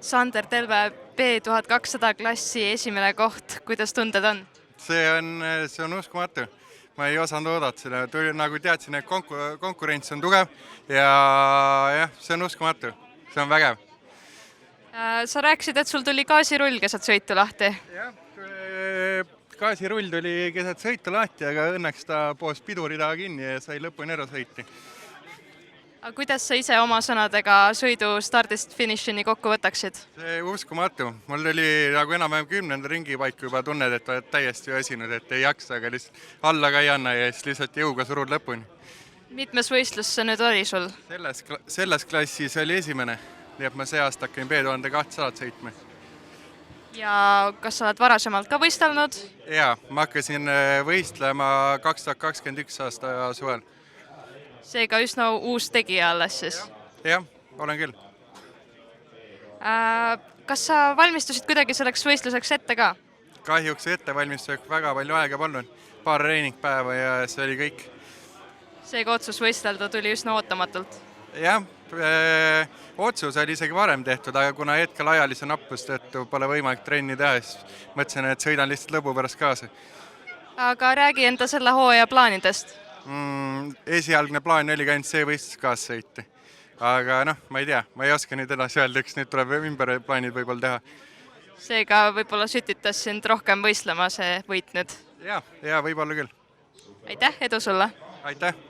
Sander Telve B1200 klassi esimene koht, kuidas tunded on? See on uskumatu. Ma ei osanud oodata seda, nagu teadsin, et konkurents on tugev ja jah, see on uskumatu, see on vägev. Sa rääkisid, et sul tuli gaasirull keset sõitu lahti. Jah, gaasirull tuli keset sõitu lahti, aga õnneks ta poos pidurida kinni ja sai lõpuni ära sõiti. Aga kuidas sa ise oma sõnadega sõidu stardist finišini kokku võtaksid? See uskumatu. Mul oli nagu enam-vähem 10. ringi paiku juba tunned, et oled täiesti väsinud, et ei jaksa, aga lihtsalt alla ka ei anna ja siis lihtsalt jõuga surud lõpuni. Mitmes võistlus see nüüd oli sul? Selles klassis oli esimene, nii et ma see aasta hakkan B1200 sõitma. Ja kas sa oled varasemalt ka võistelnud? Jaa, ma hakkasin võistlema 2021 aasta suvel. Seega üsna uus tegija alles siis? Jah, olen küll. Kas sa valmistusid kuidagi selleks võistluseks ette ka? Kahjuks ettevalmistuseks väga palju aega polnud. Paar treeningpäeva ja see oli kõik. Seega otsus võistelda tuli üsna ootamatult? Jah, otsus oli isegi varem tehtud, aga kuna hetkel ajalise nappust, et pole võimalik trenni teha, siis mõtlesin, et sõidan lihtsalt lõbu pärast kaasa. Aga räägi enda selle hooaja plaanidest. Esialgne plaan oli ainult see võistlus kaasa sõita. Aga ma ei tea, ma ei oska nüüd edasi öelda, üks nüüd tuleb ümber plaanid võib-olla teha. Seega võib-olla sütitas sind rohkem võistlema see võit nüüd? Ja võib-olla küll. Aitäh, edu sulle! Aitäh!